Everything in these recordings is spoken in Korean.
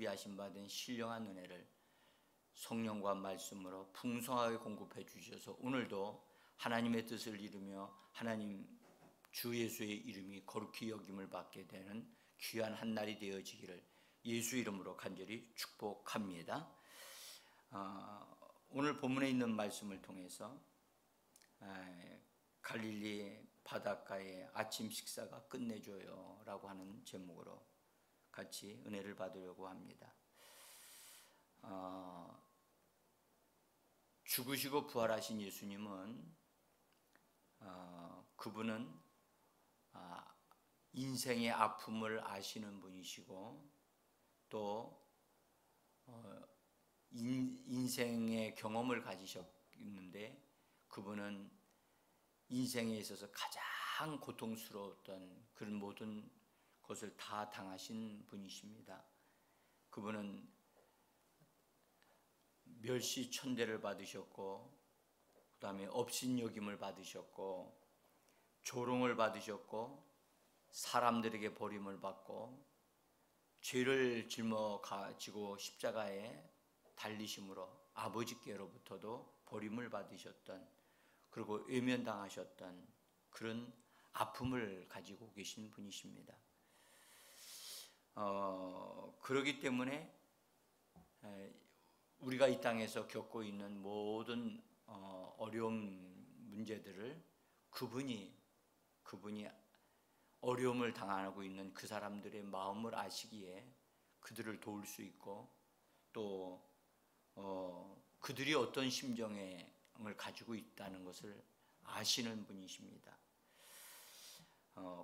예비하신 바 된 신령한 은혜를 성령과 말씀으로 풍성하게 공급해 주셔서 오늘도 하나님의 뜻을 이루며 하나님 주 예수의 이름이 거룩히 여김을 받게 되는 귀한 한 날이 되어지기를 예수 이름으로 간절히 축복합니다. 오늘 본문에 있는 말씀을 통해서 갈릴리 바닷가의 아침 식사가 끝내줘요 라고 하는 제목으로 같이 은혜를 받으려고 합니다. 죽으시고 부활하신 예수님은 그분은 인생의 아픔을 아시는 분이시고 또 인생의 경험을 가지셨는데 그분은 인생에 있어서 가장 고통스러웠던 그런 모든 것을 다 당하신 분이십니다. 그분은 멸시천대를 받으셨고 그 다음에 업신여김을 받으셨고 조롱을 받으셨고 사람들에게 버림을 받고 죄를 짊어지고 십자가에 달리심으로 아버지께로부터도 버림을 받으셨던 그리고 외면당하셨던 그런 아픔을 가지고 계신 분이십니다. 그렇기 때문에 우리가 이 땅에서 겪고 있는 모든 어려운 문제들을 그분이 어려움을 당하고 있는 그 사람들의 마음을 아시기에 그들을 도울 수 있고 또 그들이 어떤 심정을 가지고 있다는 것을 아시는 분이십니다.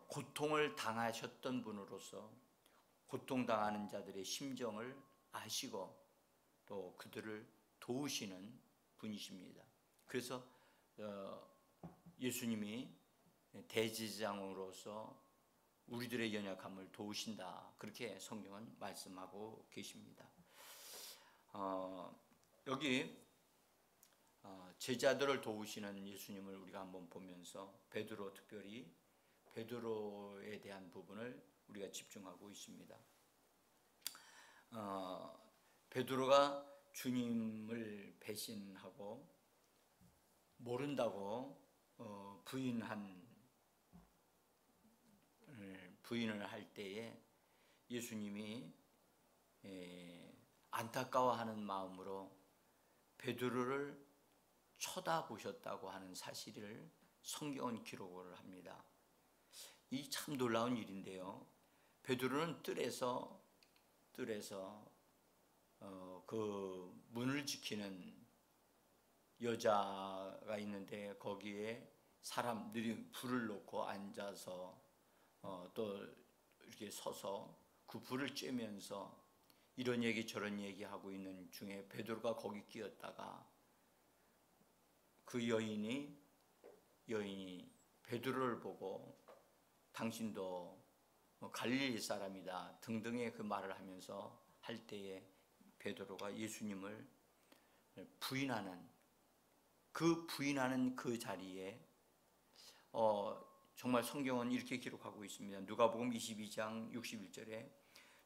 고통을 당하셨던 분으로서 고통당하는 자들의 심정을 아시고 또 그들을 도우시는 분이십니다. 그래서 예수님이 대제사장으로서 우리들의 연약함을 도우신다 그렇게 성경은 말씀하고 계십니다. 여기 제자들을 도우시는 예수님을 우리가 한번 보면서 베드로 특별히 베드로에 대한 부분을 우리가 집중하고 있습니다. 베드로가 주님을 배신하고 모른다고 부인을 할 때에 예수님이 안타까워하는 마음으로 베드로를 쳐다보셨다고 하는 사실을 성경은 기록을 합니다. 이 참 놀라운 일인데요. 베드로는 뜰에서 그 문을 지키는 여자가 있는데 거기에 사람들이 불을 놓고 앉아서 또 이렇게 서서 그 불을 쬐면서 이런 얘기 저런 얘기 하고 있는 중에 베드로가 거기 끼었다가 그 여인이 베드로를 보고 당신도 갈릴리 사람이다 등등의 그 말을 하면서 할 때에 베드로가 예수님을 부인하는 그 자리에 정말 성경은 이렇게 기록하고 있습니다. 누가복음 22장 61절에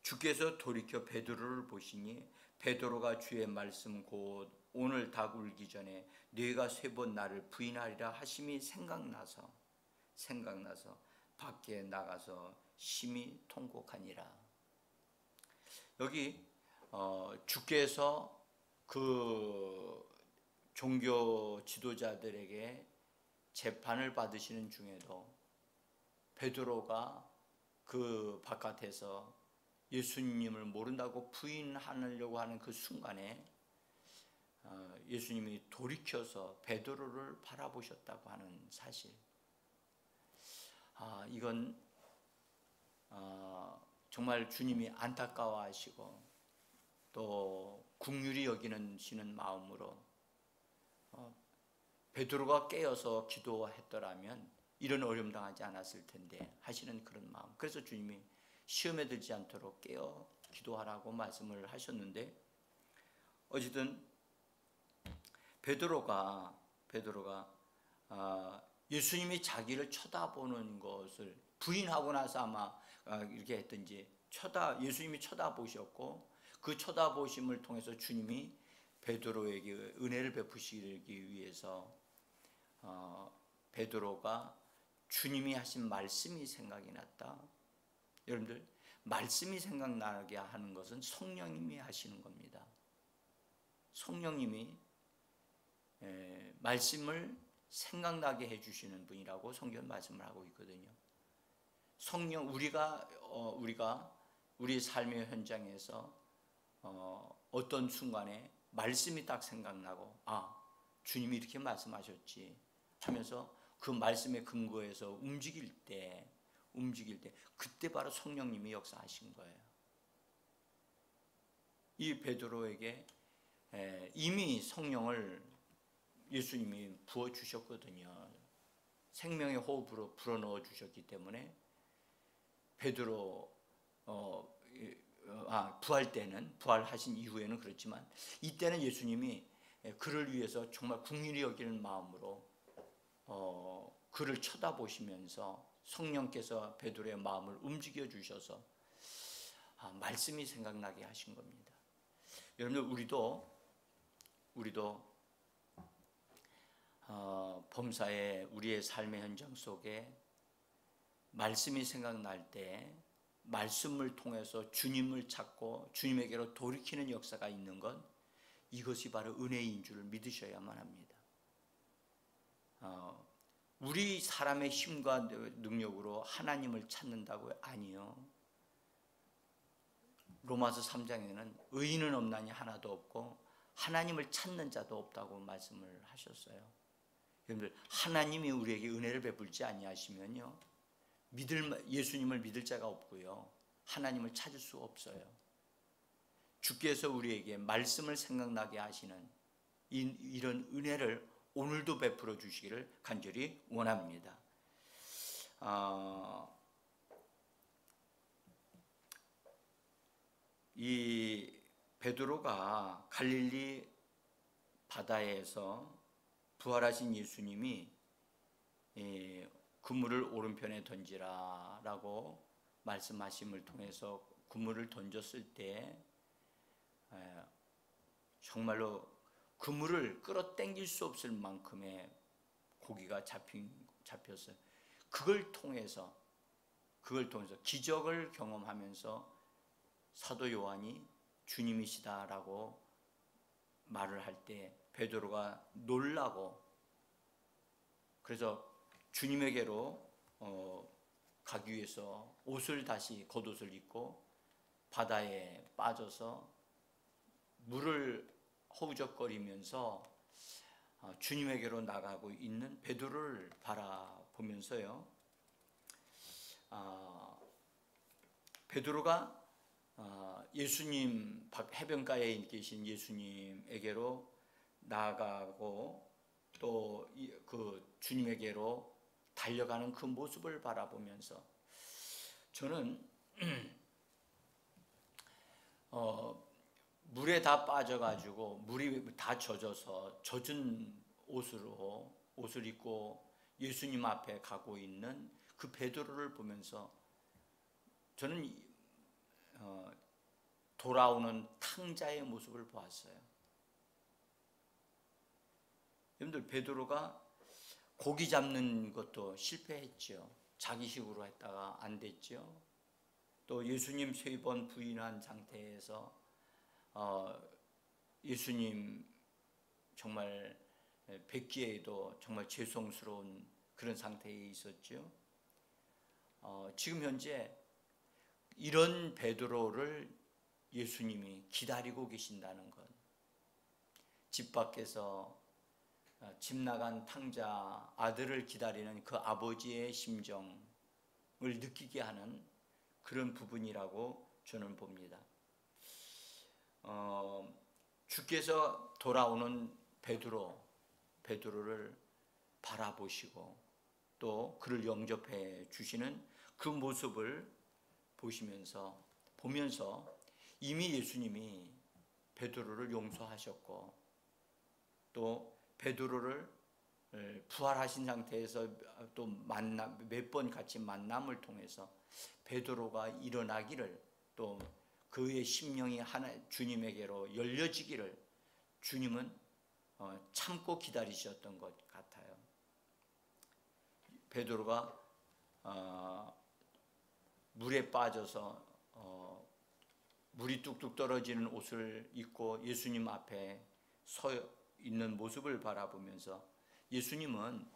주께서 돌이켜 베드로를 보시니 베드로가 주의 말씀 곧 오늘 닭 울기 전에 네가 3번 나를 부인하리라 하심이 생각나서 밖에 나가서 심히 통곡하니라. 여기 주께서 그 종교 지도자들에게 재판을 받으시는 중에도 베드로가 그 바깥에서 예수님을 모른다고 부인하려고 하는 그 순간에 예수님이 돌이켜서 베드로를 바라보셨다고 하는 사실, 이건 정말 주님이 안타까워하시고 또 긍휼히 여기시는 마음으로 베드로가 깨어서 기도했더라면 이런 어려움 당하지 않았을 텐데 하시는 그런 마음. 그래서 주님이 시험에 들지 않도록 깨어 기도하라고 말씀을 하셨는데 어쨌든 베드로가 예수님이 자기를 쳐다보는 것을 부인하고 나서 아마 이렇게 했든지 예수님이 쳐다보셨고 그 쳐다보심을 통해서 주님이 베드로에게 은혜를 베푸시기 위해서 베드로가 주님이 하신 말씀이 생각이 났다. 여러분들, 말씀이 생각나게 하는 것은 성령님이 하시는 겁니다. 성령님이 말씀을 생각나게 해주시는 분이라고 성경 말씀을 하고 있거든요. 성령, 우리가 우리 삶의 현장에서 어떤 순간에 말씀이 딱 생각나고, 주님이 이렇게 말씀하셨지 하면서 그 말씀에 근거해서 움직일 때 그때 바로 성령님이 역사하신 거예요. 이 베드로에게 이미 성령을 예수님이 부어주셨거든요. 생명의 호흡으로 불어넣어 주셨기 때문에 베드로 부활 때는, 부활하신 이후에는 그렇지만 이때는 예수님이 그를 위해서 정말 긍휼히 여기는 마음으로 그를 쳐다보시면서 성령께서 베드로의 마음을 움직여 주셔서 말씀이 생각나게 하신 겁니다. 여러분들, 우리도 범사에 우리의 삶의 현장 속에 말씀이 생각날 때 말씀을 통해서 주님을 찾고 주님에게로 돌이키는 역사가 있는 것, 이것이 바로 은혜인 줄을 믿으셔야만 합니다. 우리 사람의 힘과 능력으로 하나님을 찾는다고요? 아니요. 로마서 3장에는 의인은 없나니 하나도 없고 하나님을 찾는 자도 없다고 말씀을 하셨어요. 여러분들, 하나님이 우리에게 은혜를 베풀지 아니하시면요, 예수님을 믿을 자가 없고요, 하나님을 찾을 수 없어요. 주께서 우리에게 말씀을 생각나게 하시는 이런 은혜를 오늘도 베풀어 주시기를 간절히 원합니다. 이 베드로가 갈릴리 바다에서 부활하신 예수님이 그물을 오른편에 던지라 라고 말씀하심을 통해서 그물을 던졌을 때 정말로 그물을 끌어당길 수 없을 만큼의 고기가 잡혔어요. 그걸 통해서 기적을 경험하면서 사도 요한이 주님이시다라고 말을 할 때 베드로가 놀라고, 그래서 주님에게로 가기 위해서 겉옷을 입고 바다에 빠져서 물을 허우적거리면서 주님에게로 나가고 있는 베드로를 바라보면서요, 베드로가 예수님 해변가에 계신 예수님에게로 나아가고 또 그 주님에게로 달려가는 그 모습을 바라보면서 저는 물에 다 빠져가지고 물이 다 젖어서 젖은 옷을 입고 예수님 앞에 가고 있는 그 베드로를 보면서 저는 돌아오는 탕자의 모습을 보았어요. 여러분들, 베드로가 고기 잡는 것도 실패했죠. 자기식으로 했다가 안 됐죠. 또 예수님 3번 부인한 상태에서 예수님 정말 뵙기에도 정말 죄송스러운 그런 상태에 있었죠. 지금 현재 이런 베드로를 예수님이 기다리고 계신다는 것, 집 밖에서 집 나간 탕자 아들을 기다리는 그 아버지의 심정을 느끼게 하는 그런 부분이라고 저는 봅니다. 주께서 돌아오는 베드로를 바라보시고 또 그를 영접해 주시는 그 모습을 보면서 이미 예수님이 베드로를 용서하셨고 또 베드로를 부활하신 상태에서 또 몇 번 같이 만남을 통해서 베드로가 일어나기를, 또 그의 심령이 주님에게로 열려지기를 주님은 참고 기다리셨던 것 같아요. 베드로가 물에 빠져서 물이 뚝뚝 떨어지는 옷을 입고 예수님 앞에 서 있는 모습을 바라보면서 예수님은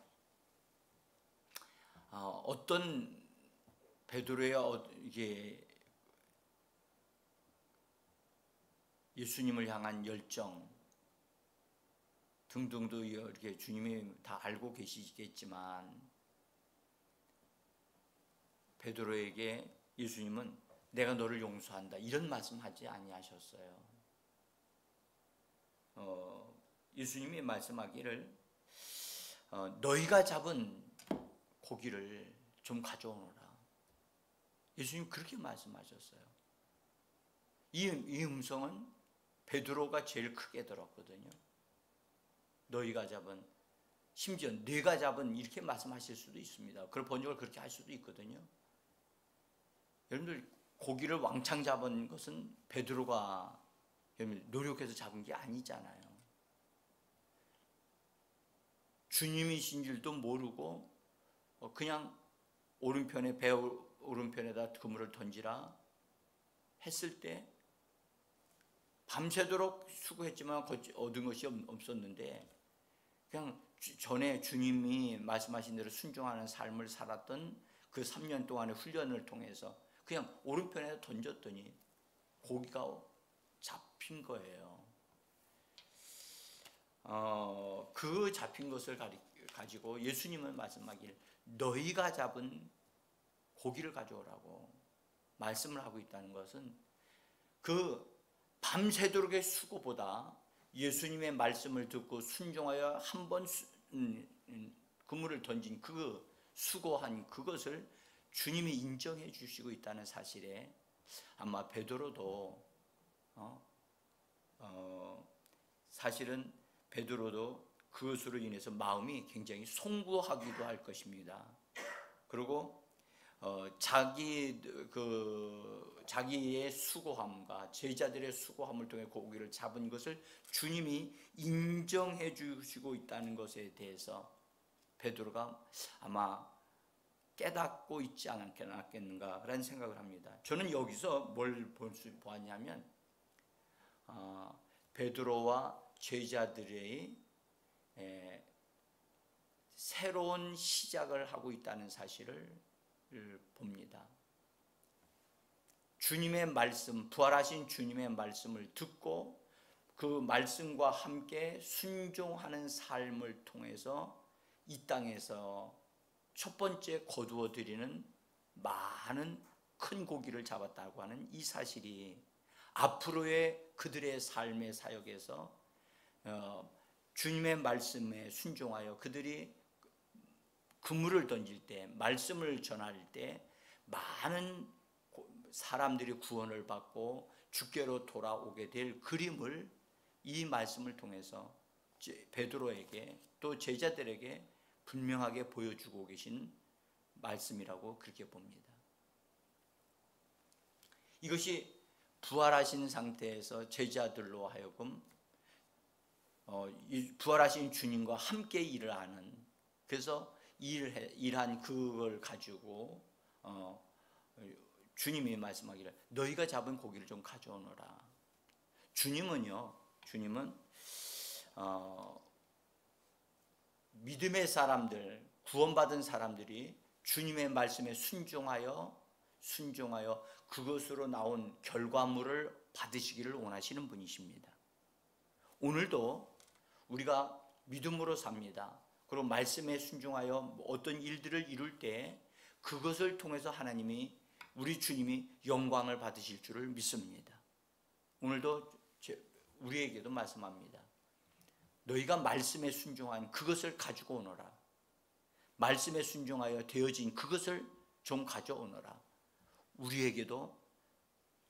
어떤 베드로의 이게 예수님을 향한 열정 등등도 이렇게 주님이 다 알고 계시겠지만 베드로에게 예수님은 내가 너를 용서한다 이런 말씀하지 아니하셨어요. 예수님이 말씀하기를 너희가 잡은 고기를 좀 가져오너라. 예수님 그렇게 말씀하셨어요. 이 음성은 베드로가 제일 크게 들었거든요. 너희가 잡은, 심지어 네가 잡은 이렇게 말씀하실 수도 있습니다. 그걸 번역을 그렇게 할 수도 있거든요. 여러분들 고기를 왕창 잡은 것은 베드로가 노력해서 잡은 게 아니잖아요. 주님이신 줄도 모르고 그냥 오른편에 배 오른편에다 그물을 던지라 했을 때 밤새도록 수고했지만 얻은 것이 없었는데 그냥 전에 주님이 말씀하신 대로 순종하는 삶을 살았던 그 3년 동안의 훈련을 통해서 그냥 오른편에 던졌더니 고기가 잡힌 거예요. 그 잡힌 것을 가지고 예수님은 말씀하기를 너희가 잡은 고기를 가져오라고 말씀을 하고 있다는 것은 그 밤새도록의 수고보다 예수님의 말씀을 듣고 순종하여 한번 그물을 던진 그 수고한 그것을 주님이 인정해 주시고 있다는 사실에 아마 베드로도 사실은 베드로도 그것으로 인해서 마음이 굉장히 송구하기도 할 것입니다. 그리고 자기의 수고함과 제자들의 수고함을 통해 고기를 잡은 것을 주님이 인정해 주시고 있다는 것에 대해서 베드로가 아마 깨닫고 있지 않았겠는가 그런 생각을 합니다. 저는 여기서 뭘 보았냐면 베드로와 제자들의 새로운 시작을 하고 있다는 사실을 봅니다. 주님의 말씀, 부활하신 주님의 말씀을 듣고 그 말씀과 함께 순종하는 삶을 통해서 이 땅에서 첫 번째 거두어 드리는 많은 큰 고기를 잡았다고 하는 이 사실이 앞으로의 그들의 삶의 사역에서 주님의 말씀에 순종하여 그들이 그물을 던질 때, 말씀을 전할 때 많은 사람들이 구원을 받고 주께로 돌아오게 될 그림을 이 말씀을 통해서 베드로에게 또 제자들에게 분명하게 보여주고 계신 말씀이라고 그렇게 봅니다. 이것이 부활하신 상태에서 제자들로 하여금 부활하신 주님과 함께 일을 하는, 그래서 일한 그걸 가지고 주님이 말씀하기를 너희가 잡은 고기를 좀 가져오너라. 주님은 믿음의 사람들, 구원받은 사람들이 주님의 말씀에 순종하여 그것으로 나온 결과물을 받으시기를 원하시는 분이십니다. 오늘도 우리가 믿음으로 삽니다. 그리고 말씀에 순종하여 어떤 일들을 이룰 때 그것을 통해서 하나님이, 우리 주님이 영광을 받으실 줄을 믿습니다. 오늘도 우리에게도 말씀합니다. 너희가 말씀에 순종한 그것을 가지고 오너라. 말씀에 순종하여 되어진 그것을 좀 가져오너라. 우리에게도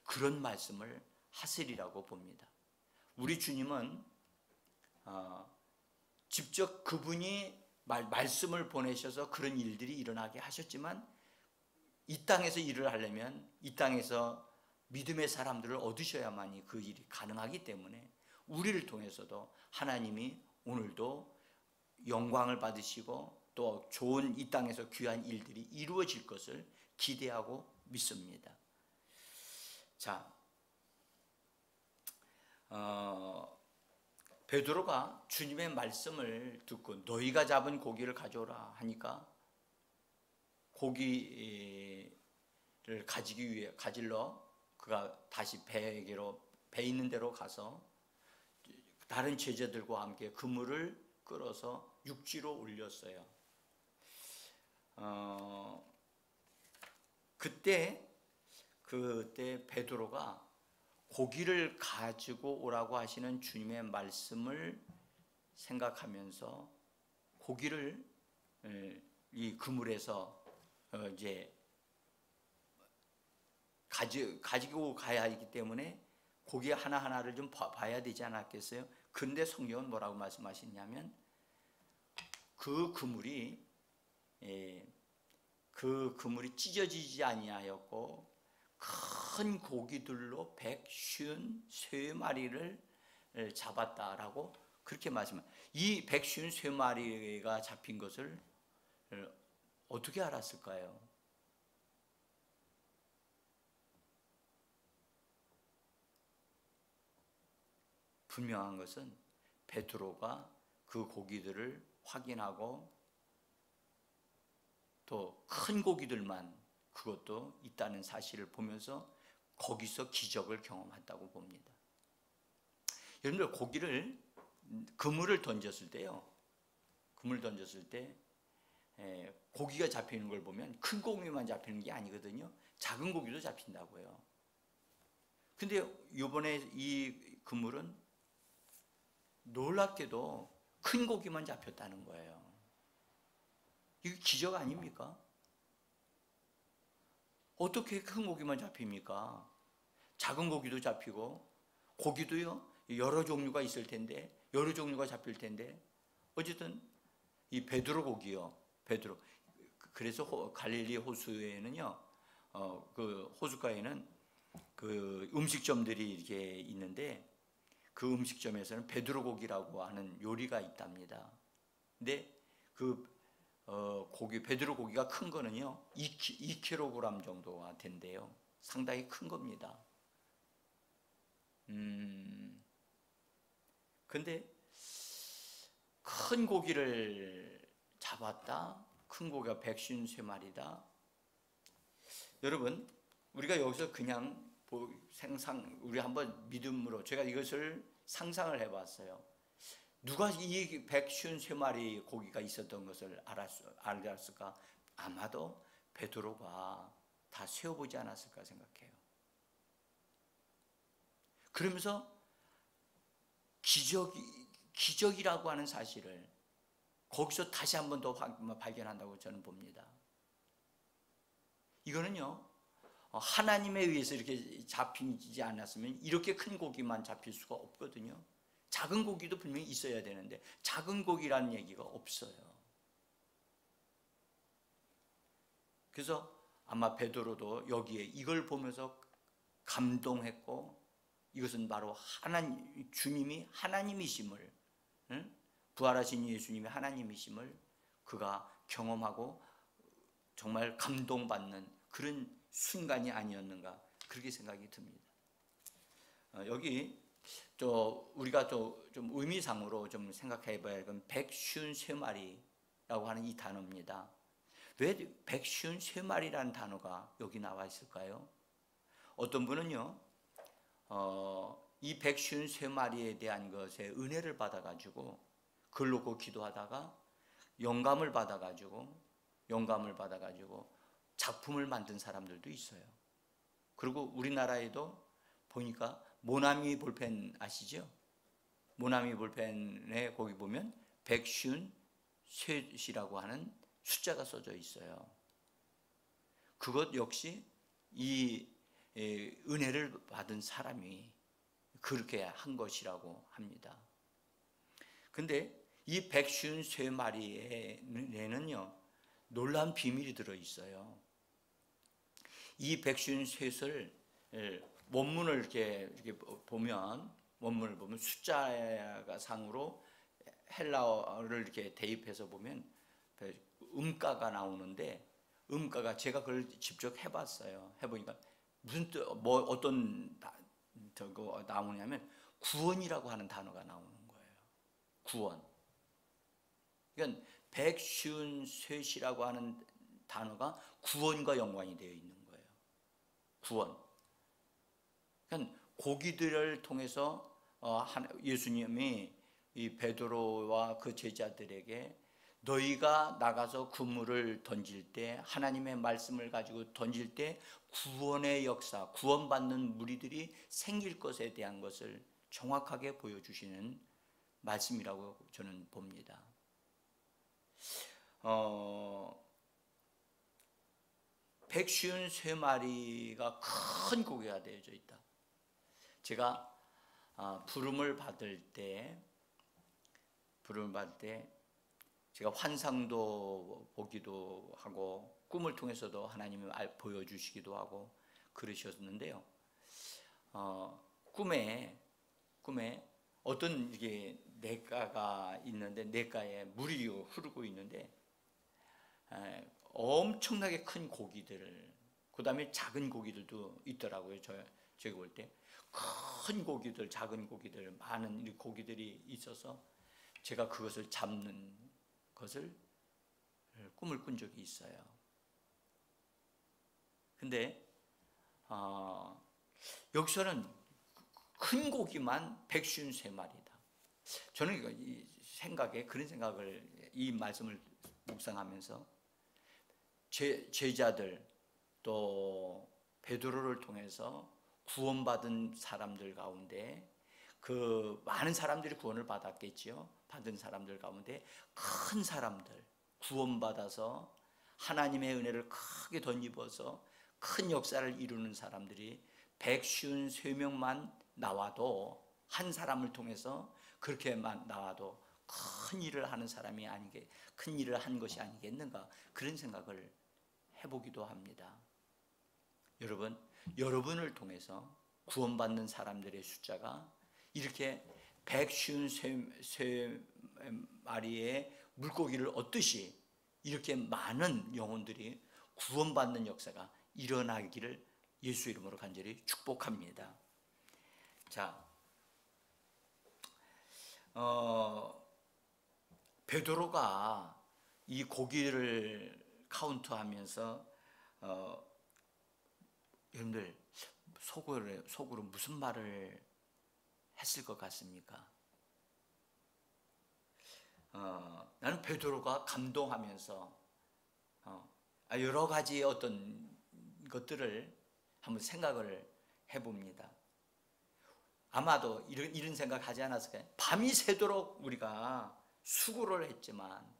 그런 말씀을 하시리라고 봅니다. 우리 주님은 직접 그분이 말씀을 보내셔서 그런 일들이 일어나게 하셨지만 이 땅에서 일을 하려면 이 땅에서 믿음의 사람들을 얻으셔야만이 그 일이 가능하기 때문에 우리를 통해서도 하나님이 오늘도 영광을 받으시고 또 좋은 이 땅에서 귀한 일들이 이루어질 것을 기대하고 믿습니다. 자, 베드로가 주님의 말씀을 듣고 너희가 잡은 고기를 가져오라 하니까 고기를 가질러 그가 다시 배 있는 데로 가서 다른 제자들과 함께 그물을 끌어서 육지로 올렸어요. 그때 베드로가 고기를 가지고 오라고 하시는 주님의 말씀을 생각하면서 고기를 이 그물에서 이제 가지고 가야 하기 때문에 고기 하나하나를 좀 봐야 되지 않았겠어요? 근데 성경은 뭐라고 말씀하시냐면 그 그물이 찢어지지 아니하였고 큰 고기들로 153마리를 잡았다라고 그렇게 말씀합니다. 이 153마리가 잡힌 것을 어떻게 알았을까요? 분명한 것은 베드로가 그 고기들을 확인하고 또 큰 고기들만 그것도 있다는 사실을 보면서 거기서 기적을 경험했다고 봅니다. 여러분들 그물을 던졌을 때요. 그물 던졌을 때 고기가 잡히는 걸 보면 큰 고기만 잡히는 게 아니거든요. 작은 고기도 잡힌다고요. 근데 이번에 이 그물은 놀랍게도 큰 고기만 잡혔다는 거예요. 이게 기적 아닙니까? 어떻게 큰 고기만 잡힙니까? 작은 고기도 잡히고 고기도요 여러 종류가 있을 텐데 여러 종류가 잡힐 텐데 어쨌든 이 베드로 고기요. 베드로. 그래서 갈릴리 호수에는요 그 호숫가에는 그 음식점들이 이렇게 있는데 그 음식점에서는 베드로 고기라고 하는 요리가 있답니다. 근데 그 베드로 고기가 큰 거는요 2kg 정도가 된대요. 상당히 큰 겁니다. 근데 큰 고기를 잡았다. 큰 고기가 153마리다. 여러분 우리가 여기서 그냥 우리 한번 믿음으로 제가 이것을 상상을 해봤어요. 누가 이 153마리 고기가 있었던 것을 알았을까? 아마도 베드로가 다 세어보지 않았을까 생각해요. 그러면서 기적이라고 하는 사실을 거기서 다시 한 번 더 발견한다고 저는 봅니다. 이거는요 하나님에 의해서 이렇게 잡히지 않았으면 이렇게 큰 고기만 잡힐 수가 없거든요. 작은 고기도 분명히 있어야 되는데 작은 고기라는 얘기가 없어요. 그래서 아마 베드로도 여기에 이걸 보면서 감동했고 이것은 바로 주님이 하나님이심을 부활하신 예수님이 하나님이심을 그가 경험하고 정말 감동받는 그런 순간이 아니었는가 그렇게 생각이 듭니다. 여기 우리가 좀 의미상으로 좀 생각해 봐야 할 건 153마리라고 하는 이 단어입니다. 왜 153마리라는 단어가 여기 나와 있을까요? 어떤 분은요 이 153마리에 대한 것에 은혜를 받아가지고 그걸 놓고 기도하다가 영감을 받아가지고 작품을 만든 사람들도 있어요. 그리고 우리나라에도 보니까 모나미 볼펜 아시죠? 모나미 볼펜에 거기 보면 153이라고 하는 숫자가 써져 있어요. 그것 역시 이 은혜를 받은 사람이 그렇게 한 것이라고 합니다. 근데 이 153마리에는요 놀라운 비밀이 들어있어요. 이 153을 원문을 이렇게 보면, 원문을 보면 숫자가 상으로 헬라어를 이렇게 대입해서 보면 음가가 나오는데, 음가가 제가 그걸 직접 해봤어요. 해보니까 무슨 뜻, 뭐 어떤 저거 나오냐면 구원이라고 하는 단어가 나오는 거예요. 구원. 그러니까 153이라고 하는 단어가 구원과 연관이 되어 있는 거예요. 구원. 그러니까 고기들을 통해서 예수님이 이 베드로와 그 제자들에게 너희가 나가서 그물을 던질 때, 하나님의 말씀을 가지고 던질 때 구원의 역사, 구원받는 무리들이 생길 것에 대한 것을 정확하게 보여주시는 말씀이라고 저는 봅니다. 153마리가 큰 고기가 되어져 있다. 제가 부름을 받을 때 제가 환상도 보기도 하고 꿈을 통해서도 하나님이 보여주시기도 하고 그러셨는데요. 꿈에 어떤 이게 냇가가 있는데, 냇가에 물이 흐르고 있는데 엄청나게 큰 고기들, 그 다음에 작은 고기들도 있더라고요. 제가 볼 때 큰 고기들, 작은 고기들, 많은 고기들이 있어서 제가 그것을 잡는 것을 꿈을 꾼 적이 있어요. 근데 여기서는 큰 고기만 153마리다. 저는 이 생각에, 그런 생각을, 이 말씀을 묵상하면서 제자들 또 베드로를 통해서 구원받은 사람들 가운데, 그 많은 사람들이 구원을 받았겠지요. 받은 사람들 가운데 큰 사람들, 구원받아서 하나님의 은혜를 크게 덧입어서 큰 역사를 이루는 사람들이 153명만 나와도, 한 사람을 통해서 그렇게만 나와도 큰 일을 하는 사람이 아니게, 큰 일을 한 것이 아니겠는가, 그런 생각을 해보기도 합니다. 여러분을 통해서 구원받는 사람들의 숫자가 이렇게 153마리의 물고기를 얻듯이 이렇게 많은 영혼들이 구원받는 역사가 일어나기를 예수 이름으로 간절히 축복합니다. 자, 베드로가 이 고기를 카운트하면서 여러분들 속으로 무슨 말을 했을 것 같습니까? 나는 베드로가 감동하면서 여러 가지 어떤 것들을 한번 생각을 해봅니다. 아마도 이런 생각 하지 않았을까요? 밤이 새도록 우리가 수고를 했지만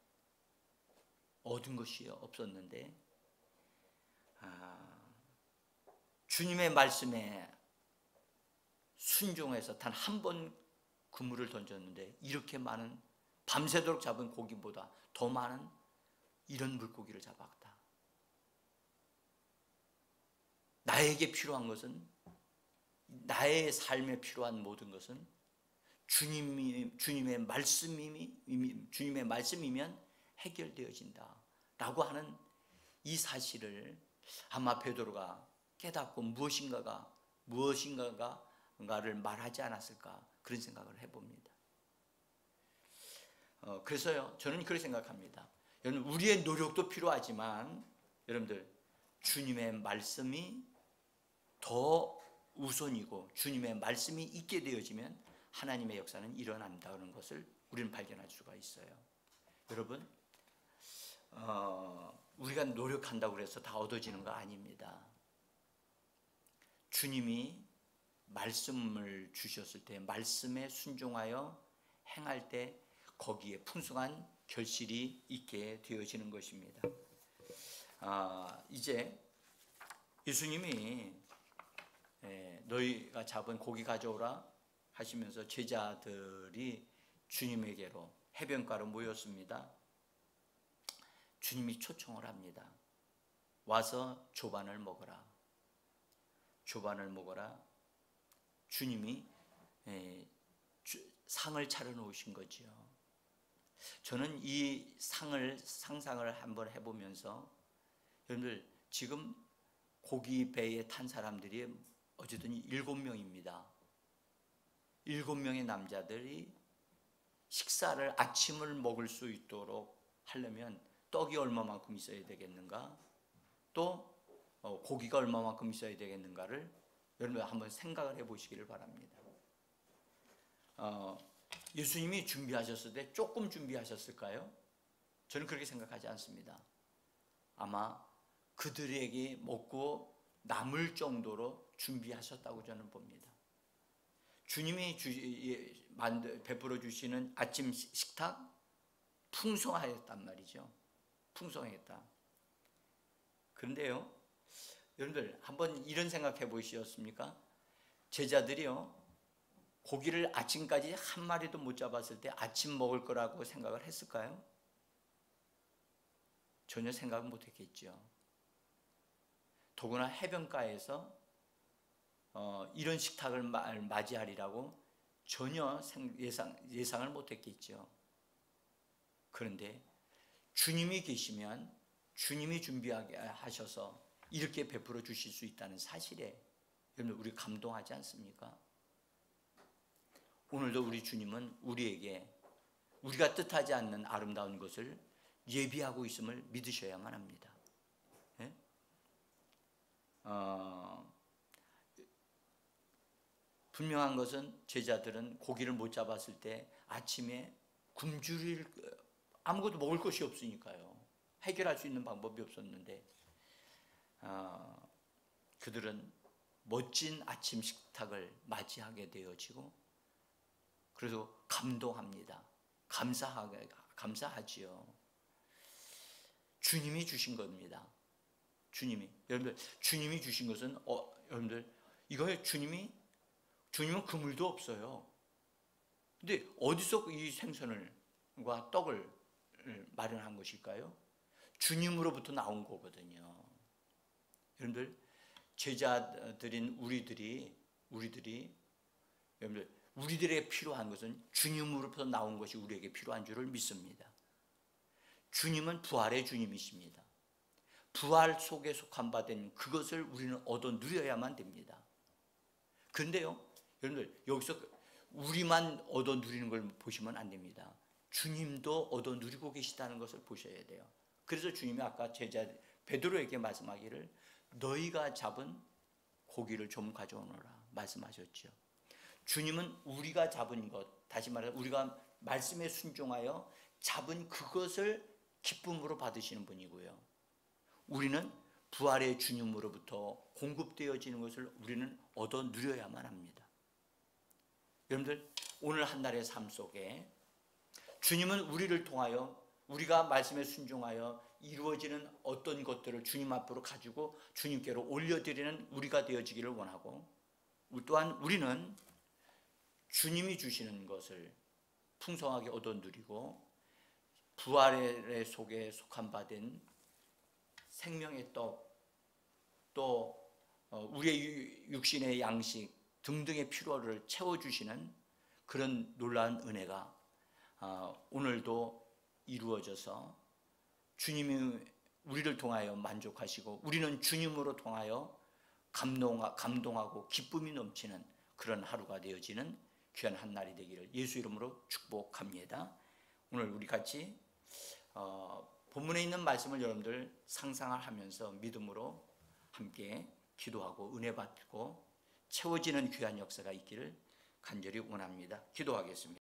얻은 것이 없었는데, 주님의 말씀에 순종해서 단 한 번 그물을 던졌는데 이렇게 많은, 밤새도록 잡은 고기보다 더 많은 이런 물고기를 잡았다. 나에게 필요한 것은, 나의 삶에 필요한 모든 것은 주님의 말씀이면 해결되어진다 라고 하는 이 사실을 아마 베드로가 깨닫고 무엇인가를 말하지 않았을까, 그런 생각을 해봅니다. 그래서요, 저는 그렇게 생각합니다. 여러분, 우리의 노력도 필요하지만 여러분들, 주님의 말씀이 더 우선이고 주님의 말씀이 있게 되어지면 하나님의 역사는 일어난다는 것을 우리는 발견할 수가 있어요. 여러분, 우리가 노력한다고 해서 다 얻어지는 거 아닙니다. 주님이 말씀을 주셨을 때, 말씀에 순종하여 행할 때 거기에 풍성한 결실이 있게 되어지는 것입니다. 이제 예수님이 너희가 잡은 고기 가져오라 하시면서 제자들이 주님에게로 해변가로 모였습니다. 주님이 초청을 합니다. 와서 조반을 먹으라. 조반을 먹어라. 주님이 상을 차려놓으신 거지요. 저는 이 상을 상상을 한번 해보면서, 여러분들 지금 고기 배에 탄 사람들이 어쨌든 7명입니다. 7명의 남자들이 식사를, 아침을 먹을 수 있도록 하려면 떡이 얼마만큼 있어야 되겠는가, 또 고기가 얼마만큼 있어야 되겠는가를 여러분 한번 생각을 해보시기를 바랍니다. 예수님이 준비하셨을 때 조금 준비하셨을까요? 저는 그렇게 생각하지 않습니다. 아마 그들에게 먹고 남을 정도로 준비하셨다고 저는 봅니다. 주님이 베풀어 주시는 아침 식탁 풍성하였단 말이죠. 풍성했다. 그런데요, 여러분들 한번 이런 생각해 보셨습니까? 제자들이요, 고기를 아침까지 한 마리도 못 잡았을 때 아침 먹을 거라고 생각을 했을까요? 전혀 생각을 못 했겠죠. 더구나 해변가에서 이런 식탁을 맞이하리라고 전혀 예상을 못 했겠죠. 그런데 주님이 계시면 주님이 준비하게 하셔서 이렇게 베풀어 주실 수 있다는 사실에 여러분 우리 감동하지 않습니까? 오늘도 우리 주님은 우리에게 우리가 뜻하지 않는 아름다운 것을 예비하고 있음을 믿으셔야만 합니다. 네? 분명한 것은 제자들은 고기를 못 잡았을 때 아침에 굶주릴, 아무것도 먹을 것이 없으니까요. 해결할 수 있는 방법이 없었는데 그들은 멋진 아침 식탁을 맞이하게 되어지고, 그래서 감동합니다. 감사하지요. 주님이 주신 겁니다. 여러분들 주님이 주신 것은 여러분들 이거에 주님은 그물도 없어요. 근데 어디서 이 생선과 떡을 마련한 것일까요? 주님으로부터 나온 거거든요. 여러분들 제자들인 우리들이 여러분들 우리들에게 필요한 것은 주님으로부터 나온 것이 우리에게 필요한 줄을 믿습니다. 주님은 부활의 주님이십니다. 부활 속에 속한 바 된 그것을 우리는 얻어 누려야만 됩니다. 그런데요, 여러분들 여기서 우리만 얻어 누리는 걸 보시면 안 됩니다. 주님도 얻어 누리고 계시다는 것을 보셔야 돼요. 그래서 주님이 아까 제자 베드로에게 말씀하기를 너희가 잡은 고기를 좀 가져오너라 말씀하셨죠. 주님은 우리가 잡은 것, 다시 말해서 우리가 말씀에 순종하여 잡은 그것을 기쁨으로 받으시는 분이고요. 우리는 부활의 주님으로부터 공급되어지는 것을 우리는 얻어 누려야만 합니다. 여러분들 오늘 한 날의 삶 속에 주님은 우리를 통하여 우리가 말씀에 순종하여 이루어지는 어떤 것들을 주님 앞으로 가지고 주님께로 올려드리는 우리가 되어지기를 원하고, 또한 우리는 주님이 주시는 것을 풍성하게 얻어 누리고 부활의 속에 속한 바 된 생명의 떡, 또 우리의 육신의 양식 등등의 필요를 채워주시는 그런 놀라운 은혜가 오늘도 이루어져서 주님이 우리를 통하여 만족하시고 우리는 주님으로 통하여 감동하고 기쁨이 넘치는 그런 하루가 되어지는 귀한 한 날이 되기를 예수 이름으로 축복합니다. 오늘 우리 같이 본문에 있는 말씀을 여러분들 상상을 하면서 믿음으로 함께 기도하고 은혜 받고 채워지는 귀한 역사가 있기를 간절히 원합니다. 기도하겠습니다.